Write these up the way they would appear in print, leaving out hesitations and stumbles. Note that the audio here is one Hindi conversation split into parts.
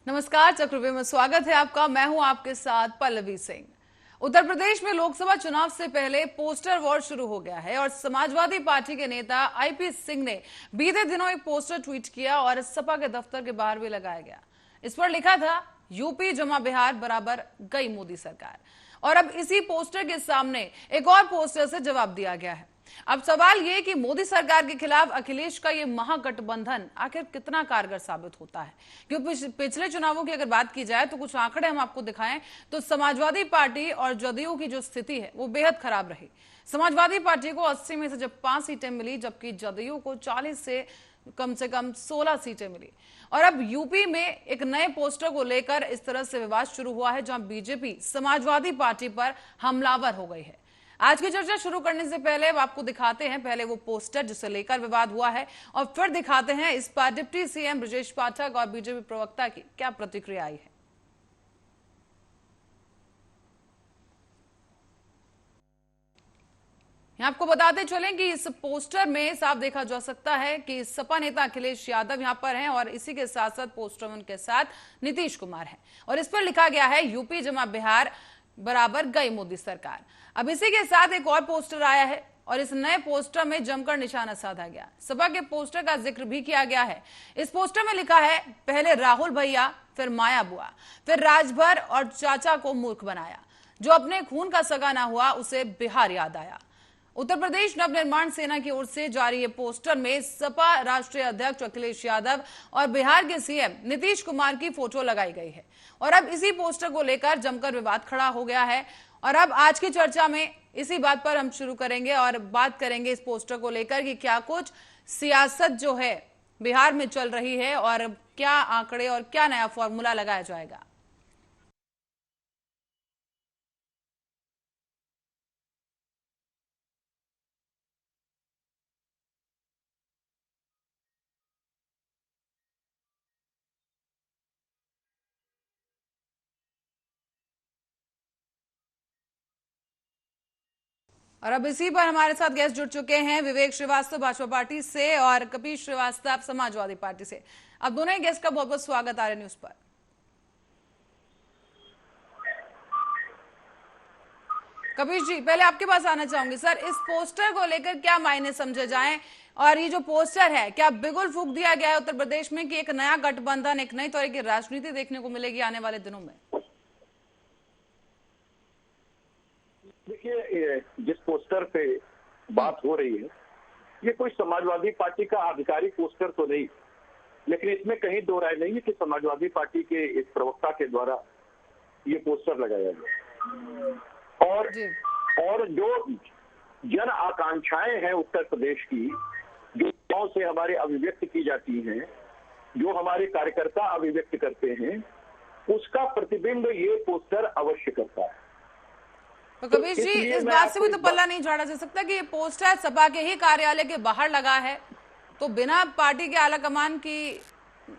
नमस्कार, चक्रव्यूह में स्वागत है आपका। मैं हूं आपके साथ पल्लवी सिंह। उत्तर प्रदेश में लोकसभा चुनाव से पहले पोस्टर वॉर शुरू हो गया है और समाजवादी पार्टी के नेता आईपी सिंह ने बीते दिनों एक पोस्टर ट्वीट किया और सपा के दफ्तर के बाहर भी लगाया गया। इस पर लिखा था, यूपी जमा बिहार बराबर गई मोदी सरकार। और अब इसी पोस्टर के सामने एक और पोस्टर से जवाब दिया गया है। अब सवाल ये कि मोदी सरकार के खिलाफ अखिलेश का ये महागठबंधन आखिर कितना कारगर साबित होता है। क्योंकि पिछले चुनावों की अगर बात की जाए तो कुछ आंकड़े हम आपको दिखाएं तो समाजवादी पार्टी और जदयू की जो स्थिति है वो बेहद खराब रही। समाजवादी पार्टी को 80 में से जब 5 सीटें मिली, जबकि जदयू को 40 से कम 16 सीटें मिली। और अब यूपी में एक नए पोस्टर को लेकर इस तरह से विवाद शुरू हुआ है, जहां बीजेपी समाजवादी पार्टी पर हमलावर हो गई है। आज की चर्चा शुरू करने से पहले अब आपको दिखाते हैं पहले वो पोस्टर जिसे लेकर विवाद हुआ है, और फिर दिखाते हैं इस पर डिप्टी सीएम ब्रजेश पाठक और बीजेपी प्रवक्ता की क्या प्रतिक्रिया आई है। आपको बताते चलें कि इस पोस्टर में साफ देखा जा सकता है कि सपा नेता अखिलेश यादव यहां पर हैं और इसी के साथ साथ पोस्टर में उनके साथ नीतीश कुमार हैं और इस पर लिखा गया है, यूपी जमा बिहार बराबर गई मोदी सरकार। अब इसी के साथ एक और पोस्टर आया है और इस नए पोस्टर में जमकर निशाना साधा गया। सपा के पोस्टर का जिक्र भी किया गया है। इस पोस्टर में लिखा है, पहले राहुल भैया, फिर माया बुआ, फिर राजभर और चाचा को मूर्ख बनाया। जो अपने खून का सगा ना हुआ उसे बिहार याद आया। उत्तर प्रदेश नवनिर्माण सेना की ओर से जारी ये पोस्टर में सपा राष्ट्रीय अध्यक्ष अखिलेश यादव और बिहार के सीएम नीतीश कुमार की फोटो लगाई गई है और अब इसी पोस्टर को लेकर जमकर विवाद खड़ा हो गया है। और अब आज की चर्चा में इसी बात पर हम शुरू करेंगे और बात करेंगे इस पोस्टर को लेकर कि क्या कुछ सियासत जो है बिहार में चल रही है और क्या आंकड़े और क्या नया फॉर्मूला लगाया जाएगा। और अब इसी पर हमारे साथ गेस्ट जुड़ चुके हैं, विवेक श्रीवास्तव भाजपा पार्टी से और कपीश श्रीवास्तव समाजवादी पार्टी से। अब दोनों ही गेस्ट का बहुत बहुत स्वागत आर्य न्यूज पर। कपीश जी, पहले आपके पास आना चाहूंगी। सर, इस पोस्टर को लेकर क्या मायने समझे जाएं और ये जो पोस्टर है क्या बिगुल फूंक दिया गया है उत्तर प्रदेश में कि एक नया गठबंधन, एक नई तरह की राजनीति देखने को मिलेगी आने वाले दिनों में? देखिए, जिस पोस्टर पे बात हो रही है ये कोई समाजवादी पार्टी का आधिकारिक पोस्टर तो नहीं, लेकिन इसमें कहीं दो राय नहीं है कि समाजवादी पार्टी के एक प्रवक्ता के द्वारा ये पोस्टर लगाया गया और जो जन आकांक्षाएं हैं उत्तर प्रदेश की, जो गांव से हमारे अभिव्यक्त की जाती हैं, जो हमारे कार्यकर्ता अभिव्यक्त करते हैं, उसका प्रतिबिंब ये पोस्टर अवश्य करता है। तो कबीर जी, इस बात से भी तो पल्ला नहीं झाड़ा जा सकता कि ये पोस्टर सपा के ही कार्यालय के बाहर लगा है, तो बिना पार्टी के आला कमान की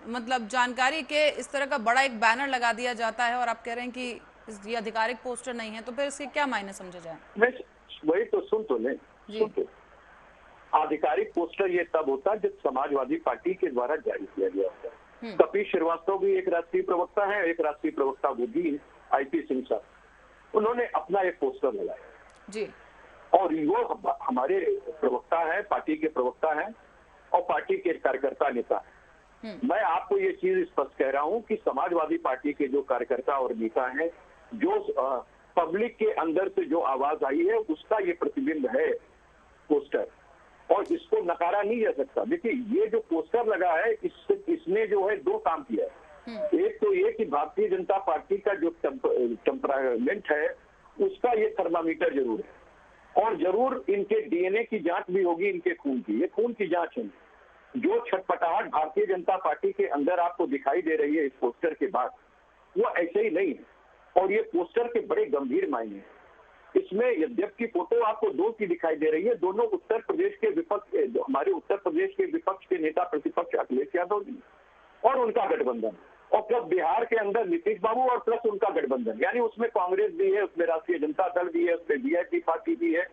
मतलब जानकारी के इस तरह का बड़ा एक बैनर लगा दिया जाता है और आप कह रहे हैं कि ये आधिकारिक पोस्टर नहीं है, तो फिर इसके क्या मायने समझे जाए? वही तो सुन तो ले, सुन तो। आधिकारिक पोस्टर ये तब होता है जब समाजवादी पार्टी के द्वारा जारी किया गया होता है। कपीश श्रीवास्तव भी एक राष्ट्रीय प्रवक्ता है, एक राष्ट्रीय प्रवक्ता वो भी आईपी सिंह साहब, उन्होंने अपना एक पोस्टर लगाया जी, और वो हमारे प्रवक्ता है, पार्टी के प्रवक्ता है और पार्टी के कार्यकर्ता नेता है। मैं आपको ये चीज स्पष्ट कह रहा हूं कि समाजवादी पार्टी के जो कार्यकर्ता और नेता हैं, जो पब्लिक के अंदर से जो आवाज आई है उसका ये प्रतिबिंब है पोस्टर, और इसको नकारा नहीं जा सकता। देखिए, ये जो पोस्टर लगा है इसने जो है दो काम किया है। एक तो ये कि भारतीय जनता पार्टी का जो टेम्परामेंट है उसका ये थर्मामीटर जरूर है, और जरूर इनके डीएनए की जांच भी होगी, इनके खून की, ये खून की जांच है। जो छटपटाहट भारतीय जनता पार्टी के अंदर आपको दिखाई दे रही है इस पोस्टर के बाद, वो ऐसे ही नहीं है, और ये पोस्टर के बड़े गंभीर मायने हैं। इसमें यद्यपि फोटो आपको दो की दिखाई दे रही है, दोनों उत्तर प्रदेश के विपक्ष, हमारे उत्तर प्रदेश के विपक्ष के नेता प्रतिपक्ष अखिलेश यादव जी और उनका गठबंधन, और प्लस बिहार के अंदर नीतीश बाबू और प्लस उनका गठबंधन, यानी उसमें कांग्रेस भी है, उसमें राष्ट्रीय जनता दल भी है, उसमें वीआईपी पार्टी भी है,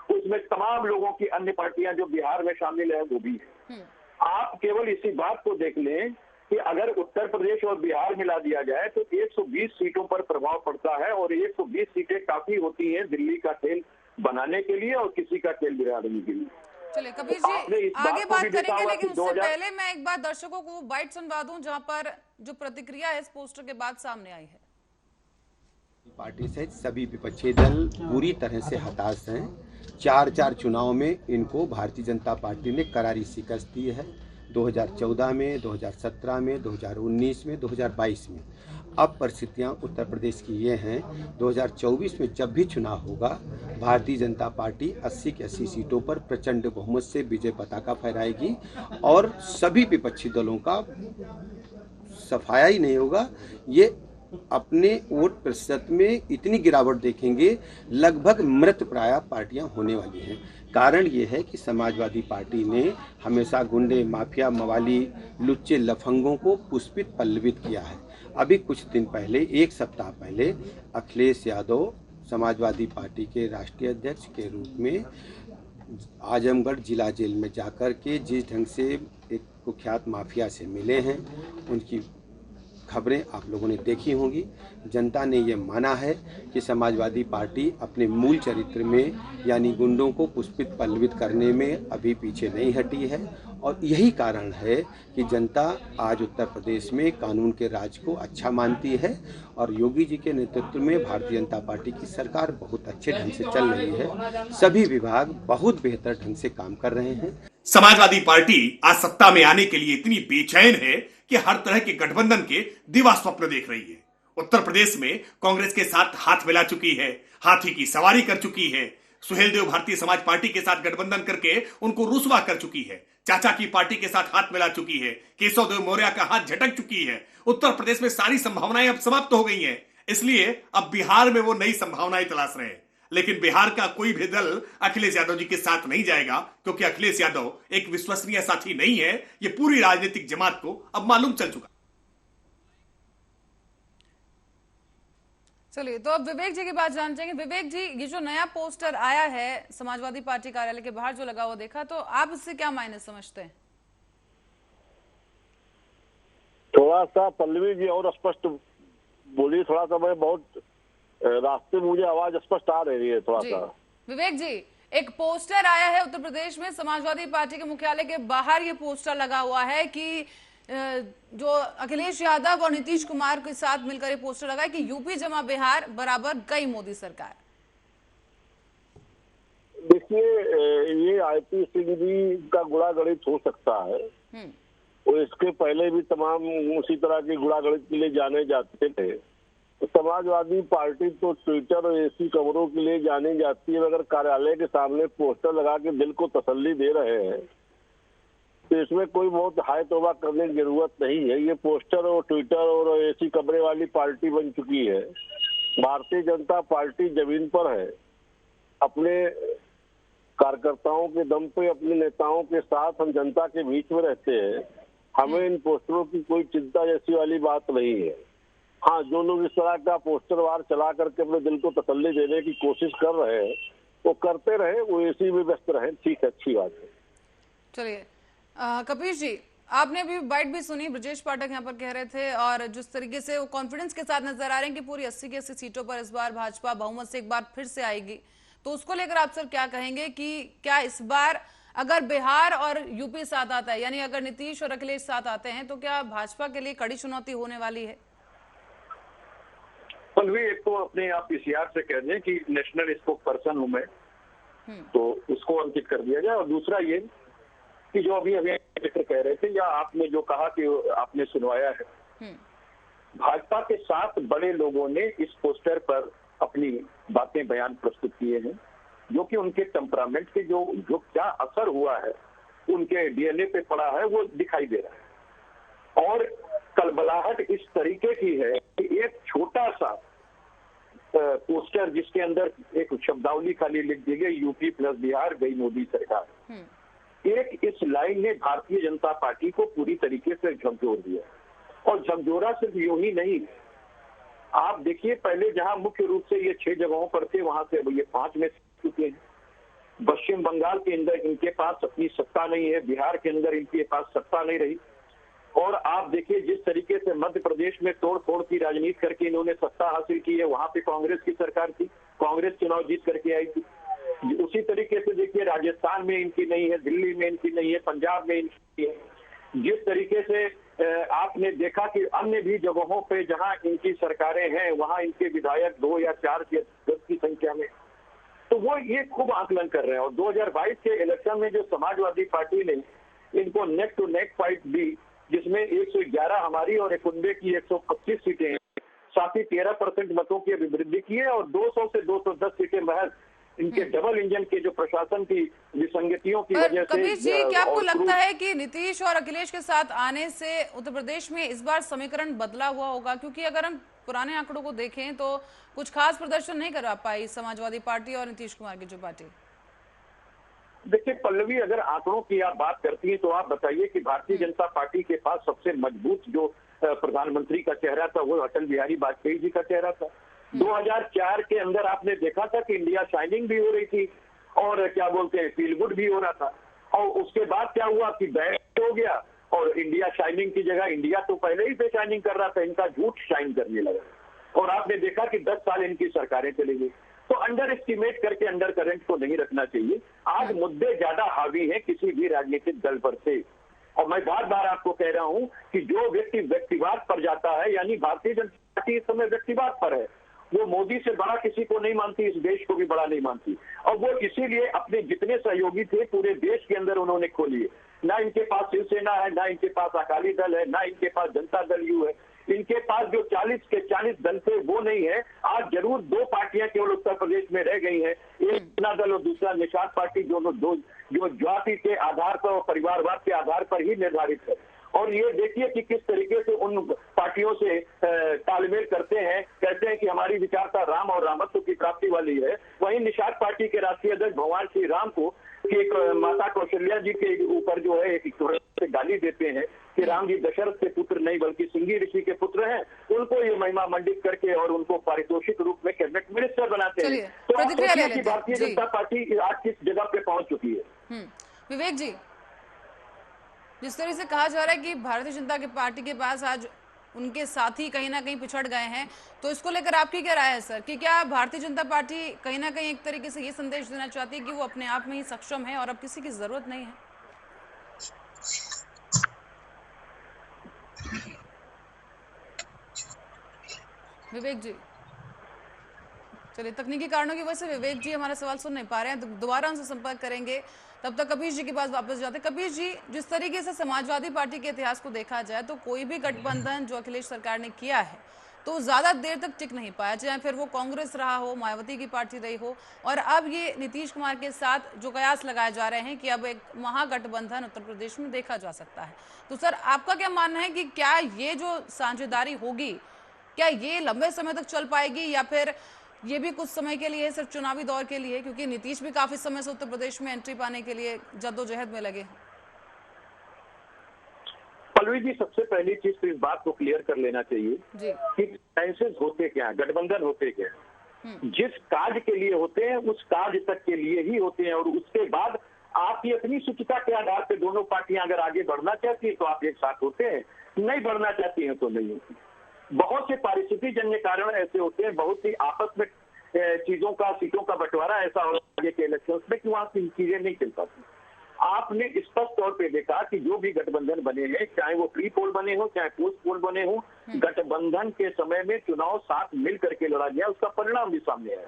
उसमें तमाम लोगों की अन्य पार्टियां जो बिहार में शामिल है वो भी है। आप केवल इसी बात को देख लें कि अगर उत्तर प्रदेश और बिहार मिला दिया जाए तो 120 सीटों पर प्रभाव पड़ता है, और 120 सीटें काफी होती हैं दिल्ली का खेल बनाने के लिए और किसी का खेल बिगाड़ने के लिए। चलिए कबीर आपने जी इस बात आगे को बात भी देखा करेंगे, होगा लेकिन कि उससे 2000 पहले मैं एक बार दर्शकों को वो बाइट सुनवा दूं जहां पर जो प्रतिक्रिया है इस पोस्टर के बाद सामने आई है। पार्टी सहित सभी विपक्षी दल पूरी तरह से हताश हैं। 4 चुनाव में इनको भारतीय जनता पार्टी ने करारी शिकस्त दी है। 2014 में, 2017 में, 2019 में, 2022 में। अब परिस्थितियां उत्तर प्रदेश की ये हैं, 2024 में जब भी चुनाव होगा, भारतीय जनता पार्टी 80 की 80 सीटों पर प्रचंड बहुमत से विजय पताका फहराएगी और सभी विपक्षी दलों का सफाया ही नहीं होगा। ये अपने वोट प्रतिशत में इतनी गिरावट देखेंगे, लगभग मृतप्राय पार्टियां होने वाली हैं। कारण ये है कि समाजवादी पार्टी ने हमेशा गुंडे, माफिया, मवाली, लुच्चे, लफंगों को पुष्पित पल्लवित किया है। अभी कुछ दिन पहले, एक सप्ताह पहले, अखिलेश यादव समाजवादी पार्टी के राष्ट्रीय अध्यक्ष के रूप में आजमगढ़ जिला जेल में जाकर के जिस ढंग से एक कुख्यात माफिया से मिले हैं, उनकी खबरें आप लोगों ने देखी होंगी। जनता ने ये माना है कि समाजवादी पार्टी अपने मूल चरित्र में यानी गुंडों को पुष्पित पल्लवित करने में अभी पीछे नहीं हटी है, और यही कारण है कि जनता आज उत्तर प्रदेश में कानून के राज को अच्छा मानती है और योगी जी के नेतृत्व में भारतीय जनता पार्टी की सरकार बहुत अच्छे ढंग से चल रही है। सभी विभाग बहुत बेहतर ढंग से काम कर रहे हैं। समाजवादी पार्टी आज सत्ता में आने के लिए इतनी बेचैन है कि हर तरह के गठबंधन के दिवा स्वप्न देख रही है। उत्तर प्रदेश में कांग्रेस के साथ हाथ मिला चुकी है, हाथी की सवारी कर चुकी है, सुहेल देव भारतीय समाज पार्टी के साथ गठबंधन करके उनको रुसवा कर चुकी है, चाचा की पार्टी के साथ हाथ मिला चुकी है, केशव देव मौर्य का हाथ झटक चुकी है। उत्तर प्रदेश में सारी संभावनाएं अब समाप्त हो गई हैं, इसलिए अब बिहार में वो नई संभावनाएं तलाश रहे हैं। लेकिन बिहार का कोई भी दल अखिलेश यादव जी के साथ नहीं जाएगा, क्योंकि अखिलेश यादव एक विश्वसनीय साथी नहीं है। ये पूरी राजनीतिक जमात को अब मालूम चल चुका। चलिए तो अब विवेक जी की बात जान चाहेंगे। विवेक जी, ये जो नया पोस्टर आया है समाजवादी पार्टी कार्यालय के बाहर जो लगा हुआ देखा, तो आप इससे क्या मायने समझते हैं? थोड़ा सा पल्लवी जी और स्पष्ट बोलिए, थोड़ा सा मैं बहुत रास्ते में मुझे आवाज स्पष्ट आ रही है थोड़ा सा। विवेक जी, एक पोस्टर आया है उत्तर प्रदेश में समाजवादी पार्टी के मुख्यालय के बाहर, ये पोस्टर लगा हुआ है कि जो अखिलेश यादव और नीतीश कुमार के साथ मिलकर ये पोस्टर लगा है कि यूपी जमा बिहार बराबर गई मोदी सरकार। देखिए, ये आईपी सिंह जी का गुड़ागणित हो सकता है, और इसके पहले भी तमाम उसी तरह के गुड़ागणित के लिए जाने जाते थे। तो समाजवादी पार्टी तो ट्विटर और एसी खबरों के लिए जानी जाती है, अगर कार्यालय के सामने पोस्टर लगा के दिल को तसल्ली दे रहे हैं तो इसमें कोई बहुत हाय तौबा करने की जरूरत नहीं है। ये पोस्टर और ट्विटर और एसी खबरें वाली पार्टी बन चुकी है। भारतीय जनता पार्टी जमीन पर है, अपने कार्यकर्ताओं के दम पे, अपने नेताओं के साथ हम जनता के बीच में रहते हैं। हमें इन पोस्टरों की कोई चिंता जैसी वाली बात नहीं है। हाँ, जो लोग इस तरह का पोस्टर वार चला करके अपने दिल को तसल्ली देने की कोशिश कर रहे हैं वो करते रहे, वो इसी में व्यस्त रहे, ठीक है, अच्छी बात है। चलिए कपिल जी, आपने अभी बाइट भी सुनी, ब्रजेश पाठक यहाँ पर कह रहे थे, और जिस तरीके से वो कॉन्फिडेंस के साथ नजर आ रहे हैं कि पूरी 80 की 80 सीटों पर इस बार भाजपा बहुमत से एक बार फिर से आएगी, तो उसको लेकर आप सर क्या कहेंगे कि क्या इस बार अगर बिहार और यूपी साथ आता है, यानी अगर नीतीश और अखिलेश साथ आते हैं, तो क्या भाजपा के लिए कड़ी चुनौती होने वाली है? पल्लवी, एक तो अपने आप पीसीआर से कह दें कि नेशनल स्पोक पर्सन हूं मैं, तो उसको अंकित कर दिया जाए। और दूसरा ये कि जो अभी जिक्र कह रहे थे या आपने जो कहा कि आपने सुनवाया है, भाजपा के 7 बड़े लोगों ने इस पोस्टर पर अपनी बातें बयान प्रस्तुत किए हैं, जो कि उनके टेम्परामेंट के जो क्या असर हुआ है, उनके डीएनए पे पड़ा है, वो दिखाई दे रहा है। और कलबलाहट इस तरीके की है कि एक छोटा सा पोस्टर जिसके अंदर एक शब्दावली खाली लिख दी गई, यूपी प्लस बिहार गई मोदी सरकार, एक इस लाइन ने भारतीय जनता पार्टी को पूरी तरीके से झकझोर दिया। और झकझोरा सिर्फ यूं ही नहीं, आप देखिए पहले जहां मुख्य रूप से ये 6 जगहों पर थे, वहां से ये 5 में चुके हैं। पश्चिम बंगाल के अंदर इनके पास अपनी सत्ता नहीं है, बिहार के अंदर इनके पास सत्ता नहीं रही, और आप देखिए जिस तरीके से मध्य प्रदेश में तोड़ फोड़ की राजनीति करके इन्होंने सत्ता हासिल की है, वहां पे कांग्रेस की सरकार थी, कांग्रेस चुनाव जीत करके आई थी। उसी तरीके से देखिए राजस्थान में इनकी नहीं है, दिल्ली में इनकी नहीं है, पंजाब में इनकी है। जिस तरीके से आपने देखा कि अन्य भी जगहों पे जहां इनकी सरकारें हैं वहां इनके विधायक 2 या 4 या 10 की संख्या में, तो वो ये खूब आकलन कर रहे हैं। और 2022 के इलेक्शन में जो समाजवादी पार्टी ने इनको नेक टू नेक फाइट दी, जिसमें 111 हमारी और 91 की 125 सीटें, साथ ही 13% मतों की अभिवृद्धि की है और 200 से 210 सीटें महज इनके डबल इंजन के जो प्रशासन की विसंगतियों की वजह से। कबीर जी, क्या आपको लगता है कि नीतीश और अखिलेश के साथ आने से उत्तर प्रदेश में इस बार समीकरण बदला हुआ होगा? क्योंकि अगर हम पुराने आंकड़ों को देखें तो कुछ खास प्रदर्शन नहीं कर पाई समाजवादी पार्टी और नीतीश कुमार की जो पार्टी। देखिए पल्लवी, अगर आंकड़ों की आप बात करती हैं तो आप बताइए कि भारतीय जनता पार्टी के पास सबसे मजबूत जो प्रधानमंत्री का चेहरा था वो अटल बिहारी वाजपेयी जी का चेहरा था। 2004 के अंदर आपने देखा था कि इंडिया शाइनिंग भी हो रही थी और क्या बोलते हैं फील गुड भी हो रहा था। और उसके बाद क्या हुआ कि बैक हो गया और इंडिया शाइनिंग की जगह इंडिया तो पहले ही पे शाइनिंग कर रहा था, इनका झूठ शाइन करने लगा और आपने देखा कि 10 साल इनकी सरकारें चली गई। तो अंडर एस्टिमेट करके अंडर करंट को नहीं रखना चाहिए। आज मुद्दे ज्यादा हावी हैं किसी भी राजनीतिक दल पर से, और मैं बार बार आपको कह रहा हूं कि जो व्यक्ति व्यक्तिवाद पर जाता है, यानी भारतीय जनता पार्टी इस समय व्यक्तिवाद पर है, वो मोदी से बड़ा किसी को नहीं मानती, इस देश को भी बड़ा नहीं मानती। और वो इसीलिए अपने जितने सहयोगी थे पूरे देश के अंदर उन्होंने खो लिए। ना इनके पास शिवसेना है, ना इनके पास अकाली दल है, ना इनके पास जनता दल यू है। इनके पास जो 40 के 40 दल थे वो नहीं है। आज जरूर 2 पार्टियां केवल उत्तर प्रदेश में रह गई हैं, एक जनता दल और दूसरा निषाद पार्टी, दोनों दो जो जाति के आधार पर और परिवारवाद के आधार पर ही निर्धारित है। और ये देखिए कि किस तरीके से उन पार्टियों से तालमेल करते हैं, कहते हैं कि हमारी विचारधारा राम और रामत्व की प्राप्ति वाली है। वहीं निषाद पार्टी के राष्ट्रीय अध्यक्ष भगवान श्री राम को एक माता कौशल्या जी के ऊपर जो है एक से गाली देते हैं कि राम जी दशरथ के पुत्र नहीं बल्कि सिंगी ऋषि के पुत्र हैं, उनको ये महिमा मंडित करके और उनको पारितोषिक रूप में कैबिनेट मिनिस्टर बनाते हैं। तो भारतीय जनता पार्टी आज किस जगह पे पहुंच चुकी है। विवेक जी, जिस तरह से कहा जा रहा है कि भारतीय जनता पार्टी के पास आज उनके साथी कहीं ना कहीं पिछड़ गए हैं, तो इसको लेकर आपकी क्या राय है सर? कि क्या भारतीय जनता पार्टी कहीं ना कहीं एक तरीके से ये संदेश देना चाहती है कि वो अपने आप में ही सक्षम है और अब किसी की जरूरत नहीं है? विवेक जी, चलिए तकनीकी कारणों की वजह से विवेक जी हमारा सवाल सुन नहीं पा रहे हैं, तो दोबारा उनसे संपर्क करेंगे। तब तक कबीर जी के पास वापस जाते। कबीर जी, जिस तरीके से समाजवादी पार्टी के इतिहास को देखा जाए तो कोई भी गठबंधन जो अखिलेश सरकार ने किया है तो ज्यादा देर तक टिक नहीं पाया, चाहे फिर वो कांग्रेस रहा हो, मायावती की पार्टी रही हो, और अब ये नीतीश कुमार के साथ जो कयास लगाए जा रहे हैं कि अब एक महागठबंधन उत्तर प्रदेश में देखा जा सकता है। तो सर आपका क्या मानना है कि क्या ये जो साझेदारी होगी, क्या ये लंबे समय तक चल पाएगी या फिर ये भी कुछ समय के लिए सिर्फ चुनावी दौर के लिए? क्योंकि नीतीश भी काफी समय से उत्तर प्रदेश में एंट्री पाने के लिए जद्दोजहद में लगे। पल्लवी जी, सबसे पहली चीज तो इस बात को क्लियर कर लेना चाहिए जी कि अलायंसेस होते क्या है, गठबंधन होते क्या है। जिस कार्य के लिए होते हैं उस कार्य तक के लिए ही होते हैं, और उसके बाद आपकी अपनी सूचिता के आधार पर दोनों पार्टियां अगर आगे बढ़ना चाहती है तो आप एक साथ होते हैं, नहीं बढ़ना चाहती हैं तो नहीं होती। बहुत से पारिस्थितिक जन्य कारण ऐसे होते हैं, बहुत सी आपस में चीजों का, सीटों का बंटवारा ऐसा हो आगे के इलेक्शन में कि वहां चीजें नहीं चल पाती। आपने स्पष्ट तौर पे देखा कि जो भी गठबंधन बने हैं, चाहे वो प्री पोल बने हो चाहे पोस्ट पोल बने हो, गठबंधन के समय में चुनाव साथ मिल करके लड़ा गया, उसका परिणाम भी सामने आया।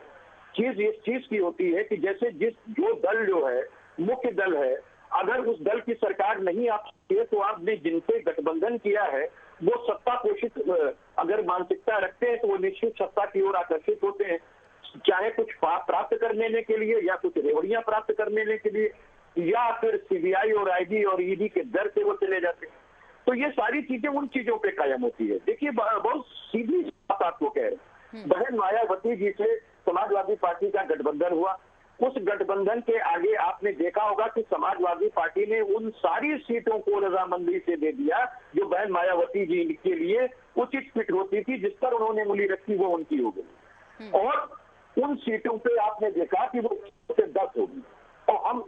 चीज इस चीज की होती है कि जैसे जो दल जो है मुख्य दल है, अगर उस दल की सरकार नहीं आ सकती है तो आपने जिनसे गठबंधन किया है वो सत्ता पोषित अगर मानसिकता रखते हैं तो वो निश्चित सत्ता की ओर आकर्षित होते हैं, चाहे कुछ प्राप्त करने के लिए या कुछ रेवड़ियां प्राप्त करने के लिए, या फिर सीबीआई और आईडी और ईडी के डर से वो चले जाते हैं। तो ये सारी चीजें उन चीजों पे कायम होती है। देखिए बहुत सीधी बात आपको कह रहे हैं, बहन मायावती जी से समाजवादी पार्टी का गठबंधन हुआ, उस गठबंधन के आगे आपने देखा होगा कि समाजवादी पार्टी ने उन सारी सीटों को रजामंदी से दे दिया जो बहन मायावती जी के लिए उचित फिट होती थी, जिस पर उन्होंने उंगली रखी वो उनकी हो गई, और उन सीटों पे आपने देखा कि वो 10 होगी और हम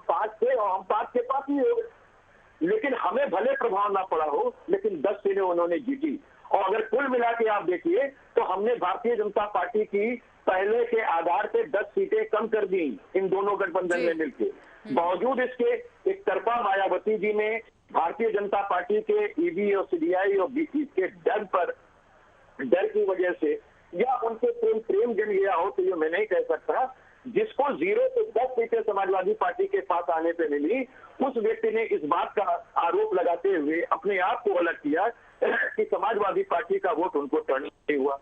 5 थे और हम 5 के 5 ही हो गए। लेकिन हमें भले प्रभाव ना पड़ा हो, लेकिन 10 सीटें उन्होंने जीती। और अगर कुल मिला के आप देखिए तो हमने भारतीय जनता पार्टी की पहले के आधार पे 10 सीटें कम कर दी इन दोनों गठबंधन में मिलकर। बावजूद इसके एक तरफा मायावती जी ने भारतीय जनता पार्टी के ईडी और सीबीआई और के डर की वजह से या उनके प्रेम जन गया हो तो ये मैं नहीं कह सकता, जिसको 0 से 10 सीटें समाजवादी पार्टी के पास आने पे मिली, उस व्यक्ति ने इस बात का आरोप लगाते हुए अपने आप को अलग किया कि समाजवादी पार्टी का वोट उनको टर्न नहीं हुआ।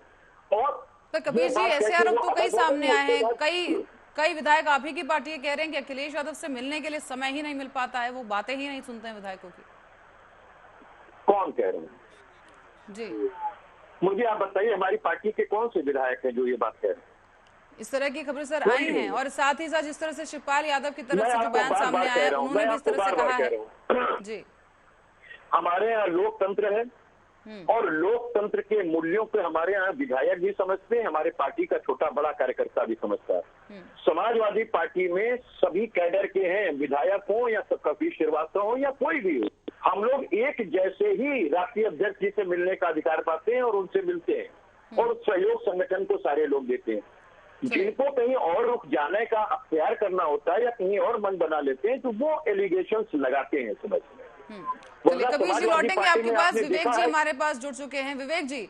और पर कबीर जी, ऐसे आरोप तो कई सामने आए हैं। कई विधायक आप ही की पार्टी कह रहे हैं कि अखिलेश यादव से मिलने के लिए समय ही नहीं मिल पाता है, वो बातें ही नहीं सुनते हैं विधायकों की। कौन कह रहे हैं जी? मुझे आप बताइए, हमारी पार्टी के कौन से विधायक हैं जो ये बात कह रहे हैं? इस तरह की खबरें सर आई हैं, और साथ ही साथ जिस तरह से शिवपाल यादव की तरफ से जो बयान सामने आया, उन्होंने भी इस तरह से कहा है। जी, हमारे यहाँ लोकतंत्र है और लोकतंत्र के मूल्यों पे हमारे यहाँ विधायक भी समझते हैं, हमारे पार्टी का छोटा बड़ा कार्यकर्ता भी समझता है। समाजवादी पार्टी में सभी कैडर के हैं, विधायक हो या कपिल श्रीवास्तव हो या कोई भी हो, हम लोग एक जैसे ही राष्ट्रीय अध्यक्ष जी से मिलने का अधिकार पाते हैं और उनसे मिलते हैं, और सहयोग संगठन को सारे लोग देते हैं। जिनको कहीं और रुक जाने का अख्तियार करना होता है या कहीं और मन बना लेते हैं तो वो एलिगेशंस लगाते हैं समझ में। चलिए कबीर जी, लौटेंगे आपके पास। विवेक जी हमारे पास जुड़ चुके हैं। विवेक जी,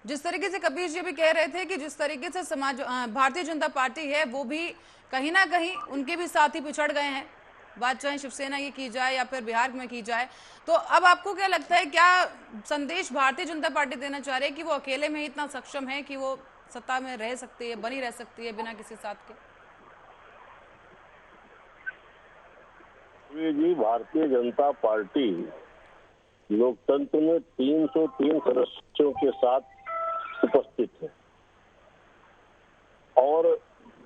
जिस तरीके से कबीर जी भी कह रहे थे कि जिस तरीके से भारतीय जनता पार्टी है वो भी कहीं ना कहीं उनके भी साथी पिछड़ गए हैं, बात चाहे शिवसेना की जाए या फिर बिहार में की जाए, तो अब आपको क्या लगता है, क्या संदेश भारतीय जनता पार्टी देना चाह रही है कि वो अकेले में इतना सक्षम है कि वो सत्ता में रह सकती है, बनी रह सकती है बिना किसी साथ के? जी, भारतीय जनता पार्टी लोकतंत्र में 303 सदस्यों के साथ उपस्थित है, और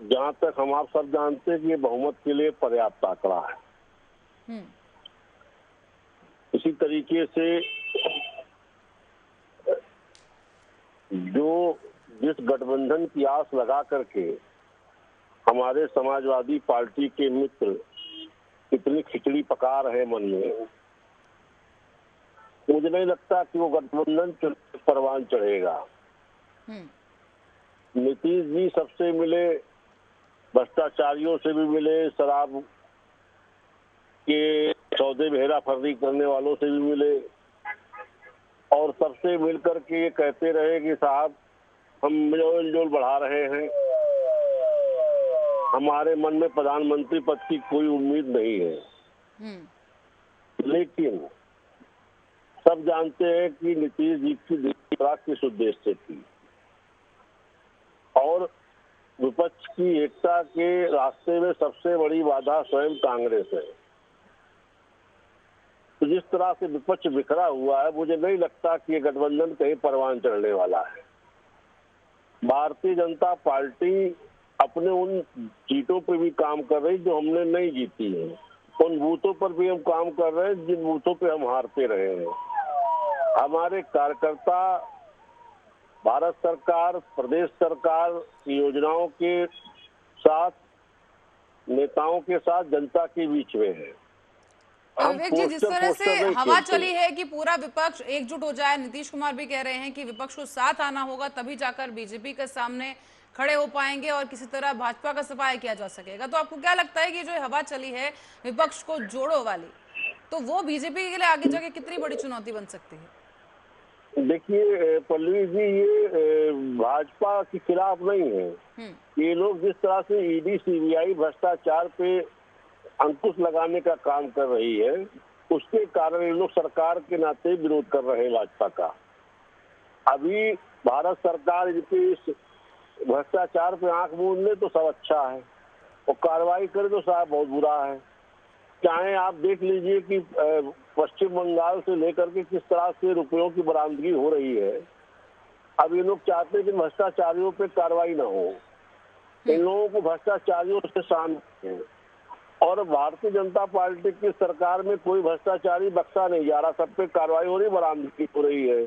जहां तक हम आप सब जानते हैं कि ये बहुमत के लिए पर्याप्त आंकड़ा है। इसी तरीके से जिस गठबंधन की आस लगा करके हमारे समाजवादी पार्टी के मित्र कितनी खिचड़ी पका रहे मन में, मुझे नहीं लगता कि वो गठबंधन परवान चढ़ेगा। नीतीश जी सबसे मिले, भ्रष्टाचारियों से भी मिले, शराब के सौदे में हेराफेरी करने वालों से भी मिले, और सबसे मिलकर के ये कहते रहे कि साहब हम मेलजोल बढ़ा रहे हैं, हमारे मन में प्रधानमंत्री पद की कोई उम्मीद नहीं है। लेकिन सब जानते हैं कि नीतीश जी की यात्रा किस उद्देश्य से थी, और विपक्ष की एकता के रास्ते में सबसे बड़ी बाधा स्वयं कांग्रेस है। तो जिस तरह से विपक्ष बिखरा हुआ है, मुझे नहीं लगता कि ये गठबंधन कहीं परवान चढ़ने वाला है। भारतीय जनता पार्टी अपने उन सीटों पर भी काम कर रही जो हमने नहीं जीती है, उन बूथों पर भी हम काम कर रहे हैं जिन बूथों पे हम हारते रहे हैं। हमारे कार्यकर्ता भारत सरकार, प्रदेश सरकार की योजनाओं के साथ, नेताओं के साथ, जनता के बीच में है। विवेक जी, जिस तरह से हवा चली है कि पूरा विपक्ष एकजुट हो जाए, नीतीश कुमार भी कह रहे हैं कि विपक्ष को साथ आना होगा तभी जाकर बीजेपी के सामने खड़े हो पाएंगे और किसी तरह भाजपा का सफाया किया जा सकेगा, तो आपको क्या लगता है कि जो हवा चली है विपक्ष को जोड़ो वाली, तो वो बीजेपी के लिए आगे जाके कितनी बड़ी चुनौती बन सकती है? देखिए पल्लवी जी, ये भाजपा के खिलाफ नहीं है। ये लोग जिस तरह से ईडी सीबीआई भ्रष्टाचार पे अंकुश लगाने का काम कर रही है, उसके कारण ये लोग सरकार के नाते विरोध कर रहे हैं भाजपा का। अभी भारत सरकार इनके इस भ्रष्टाचार पे आंख मूंद ले तो सब अच्छा है, और कार्रवाई करे तो साहब बहुत बुरा है। चाहे आप देख लीजिए कि पश्चिम बंगाल से लेकर के किस तरह से रुपयों की बरामदगी हो रही है। अब ये लोग चाहते हैं कि भ्रष्टाचारियों पे कार्रवाई ना हो, इन लोगों को भ्रष्टाचारियों से शांति है। और भारतीय जनता पार्टी की सरकार में कोई भ्रष्टाचारी बख्शा नहीं जा रहा, सब पे कार्रवाई हो रही, बरामदगी हो रही है।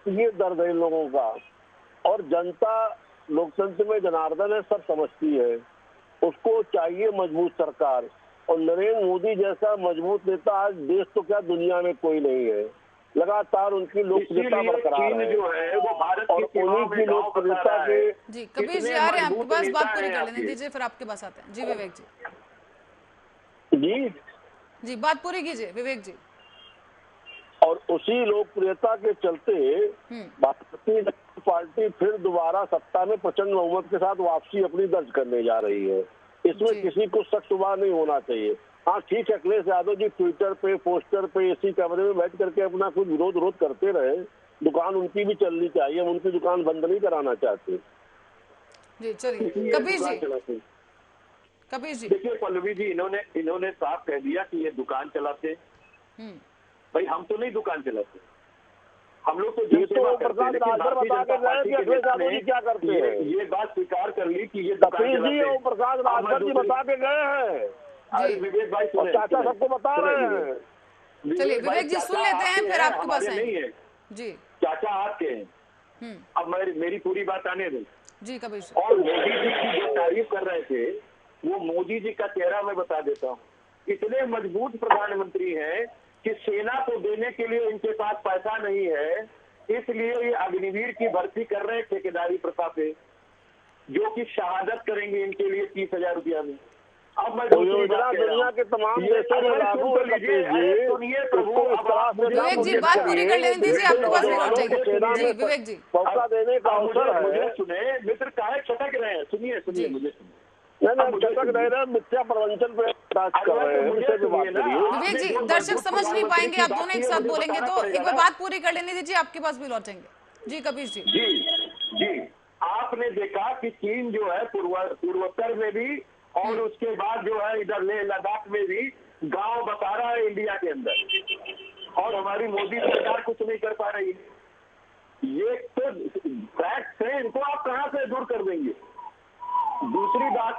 ये दर्द है इन लोगों का, और जनता लोकतंत्र में जनार्दन है, सब समझती है। उसको चाहिए मजबूत सरकार, और नरेंद्र मोदी जैसा मजबूत नेता आज देश तो क्या दुनिया में कोई नहीं है। लगातार उनकी लोकप्रियता बरकरार चीन है जो है वो भारत और की उन्हीं की लोकप्रियता के जी कबीर जी आ रहे हैं आपके पास, बात पूरी कर लेने दीजिए फिर आपके पास आते हैं। जी विवेक जी, जी बात पूरी कीजिए विवेक जी। और उसी लोकप्रियता के चलते भारतीय जनता पार्टी फिर दोबारा सत्ता में प्रचंड बहुमत के साथ वापसी अपनी दर्ज करने जा रही है। इसमें किसी को शक शुबा नहीं होना चाहिए। हाँ ठीक है, अखिलेश यादव जी ट्विटर पे, पोस्टर पे, एसी कमरे में बैठ करके अपना कुछ विरोध करते रहे, दुकान उनकी भी चलनी चाहिए, हम उनकी दुकान बंद नहीं कराना चाहते। जी चलिए कबीर जी देखिए पल्लवी जी, इन्होंने साफ कह दिया कि ये दुकान चलाते। भाई हम तो नहीं दुकान चलाते, हम लोग तो जनसेवा करते हैं। लेकिन भारतीय जनता पार्टी के नेता ने क्या करते हैं ये बात स्वीकार कर ली कि ये दुकान चलाते हैं। प्रसाद राजभर जी बता के गए हैं, विवेक भाई और चाचा सबको बता रहे हैं। चलिए विवेक जी सुन लेते हैं फिर आपके पास नहीं है जी। चाचा आपके हैं। अब मेरी पूरी बात आने दें जी कबीर जी। और मोदी जी की जो तारीफ कर रहे थे वो मोदी जी का चेहरा मैं बता देता हूँ। इतने मजबूत प्रधानमंत्री हैं कि सेना को देने के लिए इनके पास पैसा नहीं है, इसलिए ये अग्निवीर की भर्ती कर रहे हैं ठेकेदारी प्रथा पे, जो कि शहादत करेंगे इनके लिए 30,000 रुपया में। अब मैं दुनिया के तमाम देशों में लागू सुनिए प्रभु, विवेक जी बात पूरी कर लेने दीजिए, आपके पास भी लौटेंगे। जी विवेक जी मौका देने का अवसर है। मुझे सुने मित्र, काहे छटक रहे हैं, सुनिए मुझे छटक रहे हैं, मिथ्या प्रवंचन पे कर रहे हैं। विवेक जी दर्शक समझ नहीं पाएंगे, आप दोनों एक साथ बोलेंगे तो एक बार बात पूरी कर लेने दीजिए, आपके पास भी लौटेंगे। जी कबीर जी। जी आपने देखा कि चीन जो है पूर्वोत्तर में भी और उसके बाद जो है इधर लेह लद्दाख में भी गांव बसा रहा है इंडिया के अंदर, और हमारी मोदी सरकार कुछ नहीं कर पा रही है। ये तो फैक्ट है, इनको आप कहां से दूर कर देंगे। दूसरी बात,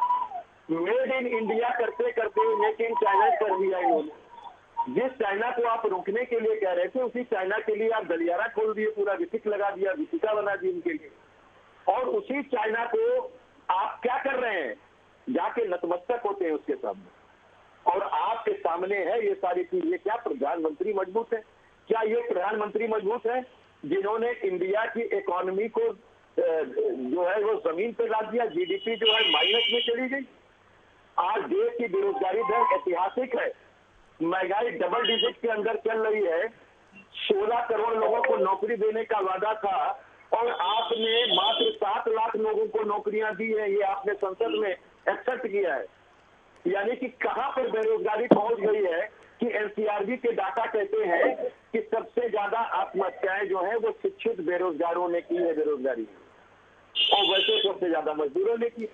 मेड इन इंडिया करते करते मेक इन चाइना कर दिया इन्होंने। जिस चाइना को आप रोकने के लिए कह रहे थे, उसी चाइना के लिए आप गलियारा खोल दिए, पूरा विसिक लगा दिया, विसिका बना दी उनके लिए। और उसी चाइना को आप क्या कर रहे हैं, जाके नतमस्तक होते हैं उसके सामने। और आपके सामने है ये सारी चीजें। क्या प्रधानमंत्री मजबूत है? क्या ये प्रधानमंत्री मजबूत है जिन्होंने इंडिया की इकोनॉमी को जो है वो जमीन पे ला दिया? जीडीपी जो है माइनस में चली गई। आज देश की बेरोजगारी दर ऐतिहासिक है, महंगाई डबल डिजिट के अंदर चल रही है। 16 करोड़ लोगों को नौकरी देने का वादा था और आपने मात्र 7 लाख लोगों को नौकरियां दी है। ये आपने संसद में एक्सेप्ट किया है। यानी कि कहां पर बेरोजगारी पहुंच गई है कि एनसीआरबी के डाटा कहते हैं कि सबसे ज्यादा आत्महत्याएं जो है वो शिक्षित बेरोजगारों ने की है बेरोजगारी, और वैसे सबसे ज्यादा मजदूरों ने की।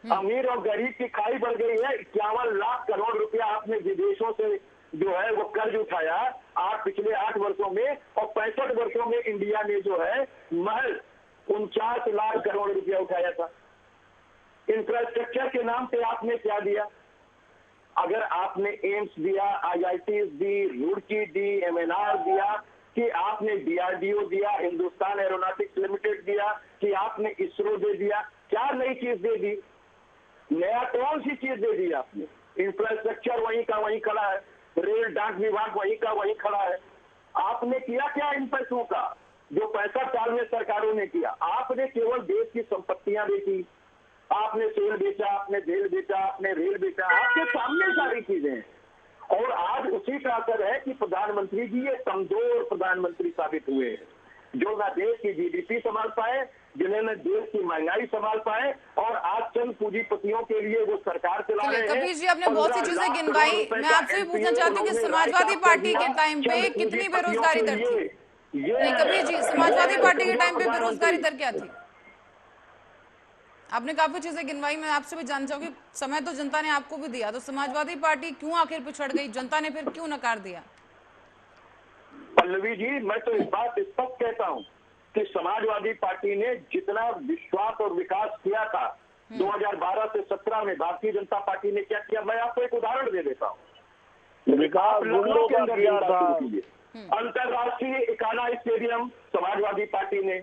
अमीर और गरीब की खाई बढ़ गई है। 51 लाख करोड़ रुपया आपने विदेशों से जो है वो कर्ज उठाया आप पिछले 8 वर्षों में, और 65 वर्षों में इंडिया ने जो है महज 49 लाख करोड़ रुपया उठाया था। इंफ्रास्ट्रक्चर के नाम पे आपने क्या दिया? अगर आपने एम्स दिया, आईआईटी दी, रुड़की दी, एमएनआर दिया, कि आपने डीआरडीओ दिया, हिंदुस्तान एरोनॉटिक्स लिमिटेड दिया, कि आपने इसरो दे दिया, क्या नई चीज दे दी? नया कौन सी चीज दे दी आपने? इंफ्रास्ट्रक्चर वहीं का वहीं खड़ा है, रेल डाक विभाग वहीं का वहीं खड़ा है। आपने किया क्या इन पैसों का जो 65 साल में सरकारों ने किया? आपने केवल देश की संपत्तियां बेची, आपने सेल बेचा, आपने जेल बेचा, आपने रेल बेचा, आपके सामने सारी चीजें हैं। और आज उसी का असर है कि प्रधानमंत्री जी ये कमजोर प्रधानमंत्री साबित हुए हैं, जो न देश की जीडीपी संभाल पाए, जिन्होंने देश की महंगाई संभाल पाए, और आज चंद पूंजीपतियों के लिए वो सरकार चला रहे हैं। कबीर जी आपने बहुत सी चीजें गिनवाई, मैं आपसे भी पूछना चाहती हूँ कि समाजवादी पार्टी के टाइम पे कितनी बेरोजगारी दर थी? नहीं कबीर जी, समाजवादी पार्टी के टाइम पे बेरोजगारी दर क्या थी? आपने काफी चीजें गिनवाई, मैं आपसे भी जानना चाहूंगी। समय तो जनता ने आपको भी दिया, तो समाजवादी पार्टी क्यों आखिर पिछड़ गई? जनता ने फिर क्यों नकार दिया? पल्लवी जी, मैं तो इस बात स्पष्ट कहता हूं कि समाजवादी पार्टी ने जितना विश्वास और विकास किया था 2012 से 17 में, भारतीय जनता पार्टी ने क्या किया? मैं आपको एक उदाहरण दे देता हूं। विकास लखनऊ के अंदर किया था। अंतरराष्ट्रीय इकाना स्टेडियम समाजवादी पार्टी ने,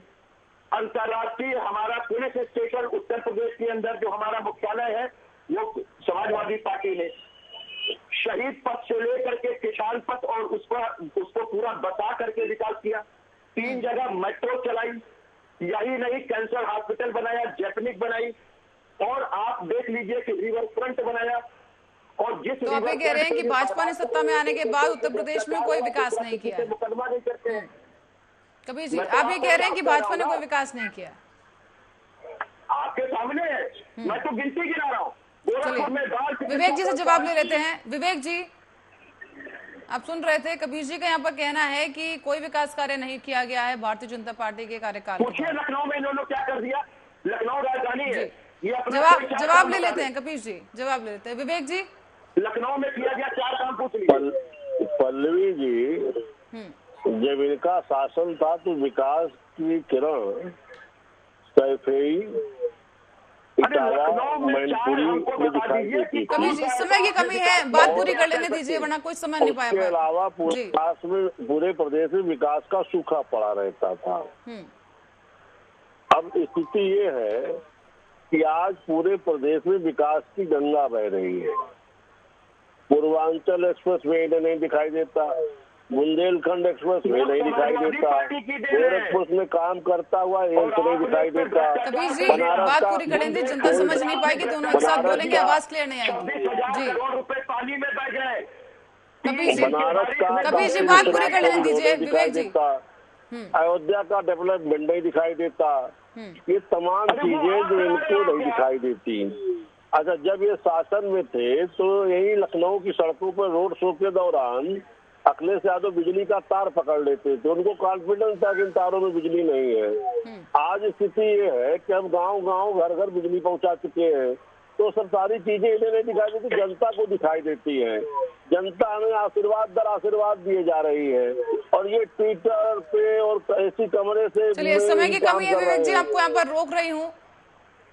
अंतरराष्ट्रीय हमारा पुलिस स्टेशन उत्तर प्रदेश के अंदर जो हमारा मुख्यालय है वो समाजवादी पार्टी ने, शहीद पथ से लेकर के किसान पथ और उसको पूरा बता करके विकास किया। 3 जगह मेट्रो चलाई, यही नहीं कैंसर हॉस्पिटल बनाया, जेपनिक बनाई, और आप देख लीजिए कि रिवर फ्रंट बनाया। और जिस तो आप ये कह रहे हैं कि भाजपा ने सत्ता में आने के बाद उत्तर प्रदेश में कोई विकास नहीं किया है? मुकदमा नहीं करते हैं। कबीर जी, आप ये कह रहे हैं कि भाजपा ने कोई विकास नहीं किया? आपके सामने है, मैं तो गिनती गिना रहा हूँ। चलिए विवेक जी से जवाब ले लेते हैं। विवेक जी, आप सुन रहे थे, कबीर जी का यहाँ पर कहना है कि कोई विकास कार्य नहीं किया गया है भारतीय जनता पार्टी के कार्यकाल में। पूछिए लखनऊ में इन्होंने क्या कर दिया। लखनऊ राजधानी है, ये अपना जवाब ले लेते हैं। कबीर जी जवाब ले लेते हैं। विवेक जी, लखनऊ में किया गया 4 काम पूछ लीजिए। पल्लवी जी, जब इनका शासन था तो विकास की किरण सैफई, इटावा, मैनपुरी में दिखाई देती थी। कबीर जी, समय की कमी है, बात पूरी कर लेने दीजिए वरना कोई समझ नहीं पाया। इसके अलावा पूरे प्रदेश में विकास का सूखा पड़ा रहता था। अब स्थिति ये है कि आज पूरे प्रदेश में विकास की गंगा बह रही है। पूर्वांचल एक्सप्रेस वे नहीं दिखाई देता, बुंदेलखंड एक्सप्रेस वे नहीं दिखाई देता, गोरखपुर में काम करता हुआ एम्स नहीं दिखाई देता। कबीर जी, बात पूरी कर लेंगे, जनता समझ नहीं पाएगी, दोनों एक साथ बोलेंगे, आवाज क्लियर नहीं आएगी। जी रुपए पानी में बह गए। कबीर जी, बात पूरी कर लेने दीजिए। विवेक जी, अयोध्या का डेवलपमेंट नहीं दिखाई देता। ये तमाम चीजें जो इनको नहीं दिखाई देती। अच्छा, जब ये शासन में थे तो यही लखनऊ की सड़कों पर रोड शो के दौरान अखिलेश यादव बिजली का तार पकड़ लेते थे। उनको कॉन्फिडेंस था कि इन तारों में बिजली नहीं है। आज स्थिति ये है कि हम गांव-गांव, घर-घर बिजली पहुंचा चुके हैं। तो सब सारी चीजें इन्हें नहीं दिखाई देती, जनता को दिखाई देती है। जनता हमें आशीर्वाद दर आशीर्वाद दिए जा रही है, और ये ट्विटर पे और ऐसी कमरे से। चलिए, समय की कमी है विवेक जी, आपको यहाँ पर रोक रही हूँ।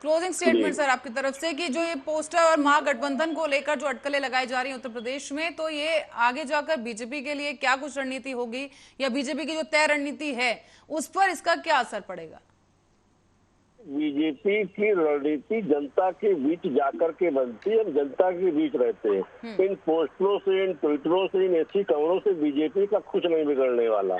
क्लोजिंग स्टेटमेंट सर आपकी तरफ से कि जो ये पोस्टर और महागठबंधन को लेकर जो अटकलें लगाई जा रही हैं उत्तर प्रदेश में, तो ये आगे जाकर बीजेपी के लिए क्या कुछ रणनीति होगी, या बीजेपी की जो तय रणनीति है उस पर इसका क्या असर पड़ेगा? बीजेपी की रणनीति जनता के बीच जाकर के बनती है, जनता के बीच रहते हैं। इन पोस्टरों से, इन ट्विटरों से, इन ऐसी खबरों से बीजेपी का कुछ नहीं बिगड़ने वाला।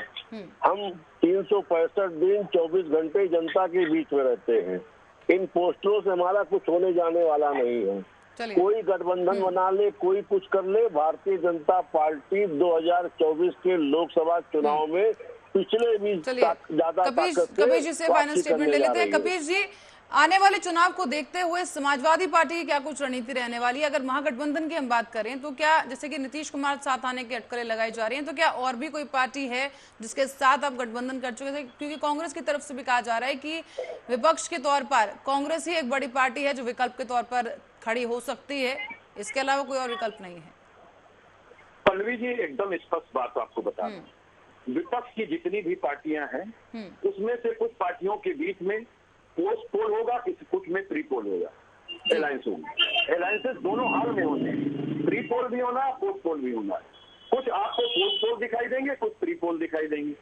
हम 365 दिन 24 घंटे जनता के बीच में रहते हैं। इन पोस्टरों से हमारा कुछ होने जाने वाला नहीं है। कोई गठबंधन बना ले, कोई कुछ कर ले, भारतीय जनता पार्टी 2024 के लोकसभा चुनाव में पिछले भी ज्यादा कबीर जी से फाइनल स्टेटमेंट ले लेते हैं। कबीर जी, आने वाले चुनाव को देखते हुए समाजवादी पार्टी की क्या कुछ रणनीति रहने वाली है? अगर महागठबंधन की हम बात करें तो क्या, जैसे कि नीतीश कुमार साथ आने की अटकलें लगाई जा रही हैं, तो क्या और भी कोई पार्टी है जिसके साथ आप गठबंधन कर चुके थे? क्योंकि कांग्रेस की तरफ से भी कहा जा रहा है कि विपक्ष के तौर पर कांग्रेस ही एक बड़ी पार्टी है जो विकल्प के तौर पर खड़ी हो सकती है, इसके अलावा कोई और विकल्प नहीं है। पल्लवी जी, एकदम स्पष्ट बात आपको बता दूं, विपक्ष की जितनी भी पार्टियां हैं उसमें से कुछ पार्टियों के बीच में पोस्ट पोल होगा, कुछ में प्री पोल होगा, अलायंस होगी। अलायंसेस दोनों हाल में होते हैं, प्री पोल भी होना, पोस्ट पोल भी होना। कुछ आपको पोस्ट पोल दिखाई देंगे, कुछ प्री पोल दिखाई देंगे।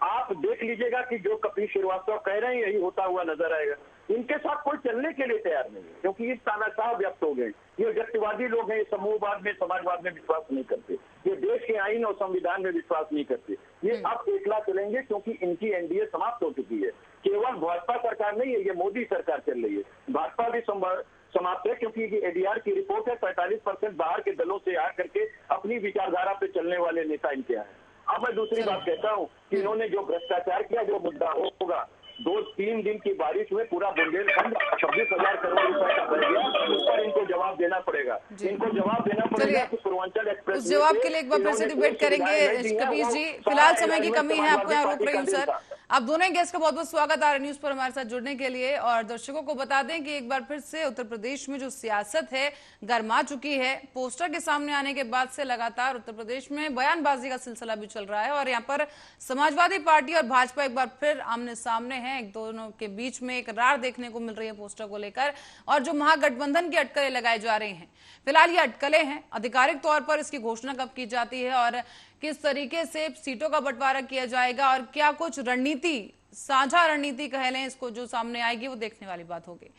आप देख लीजिएगा कि जो कपिल श्रीवास्तव कह रहे हैं यही होता हुआ नजर आएगा। इनके साथ कोई चलने के लिए तैयार नहीं है, क्योंकि ये तानाशाह व्यक्त हो गए। ये व्यक्तिवादी लोग हैं, ये समूहवाद में, समाजवाद में विश्वास नहीं करते, ये देश के आईन और संविधान में विश्वास नहीं करते। ये अब एकला चलेंगे क्योंकि इनकी एनडीए समाप्त हो चुकी है। केवल भाजपा सरकार नहीं है, ये मोदी सरकार चल रही है। भाजपा भी समाप्त है क्योंकि एडीआर की रिपोर्ट है 45% बाहर के दलों से आकर के अपनी विचारधारा पे चलने वाले नेता इनके हैं। अब मैं दूसरी बात कहता हूँ कि इन्होंने जो भ्रष्टाचार किया, जो मुद्दा होगा, 2-3 दिन की बारिश में पूरा बुंदेलखंड 26,000 करोड़ रुपए का बह गया, उस पर इनको जवाब देना पड़ेगा। इनको जवाब देना पड़ेगा कि पूर्वांचल एक्सप्रेस। उस जवाब के लिए एक बार फिर से डिबेट करेंगे कबीर जी, फिलहाल समय की कमी है, आपको यहाँ रोक रही हूँ सर। आप दोनों गेस्ट का बहुत बहुत स्वागत आर न्यूज पर हमारे साथ जुड़ने के लिए। और दर्शकों को बता दें कि एक बार फिर से उत्तर प्रदेश में जो सियासत है गर्मा चुकी है। पोस्टर के सामने आने के बाद से लगातार उत्तर प्रदेश में बयानबाजी का सिलसिला भी चल रहा है, और यहाँ पर समाजवादी पार्टी और भाजपा एक बार फिर आमने सामने है। एक दोनों के बीच में एक रार देखने को मिल रही है पोस्टर को लेकर, और जो महागठबंधन की अटकलें लगाई जा रही हैं। फिलहाल ये अटकलें हैं, आधिकारिक तौर पर इसकी घोषणा कब की जाती है और किस तरीके से सीटों का बंटवारा किया जाएगा, और क्या कुछ रणनीति, साझा रणनीति कह लें इसको, जो सामने आएगी, वो देखने वाली बात होगी।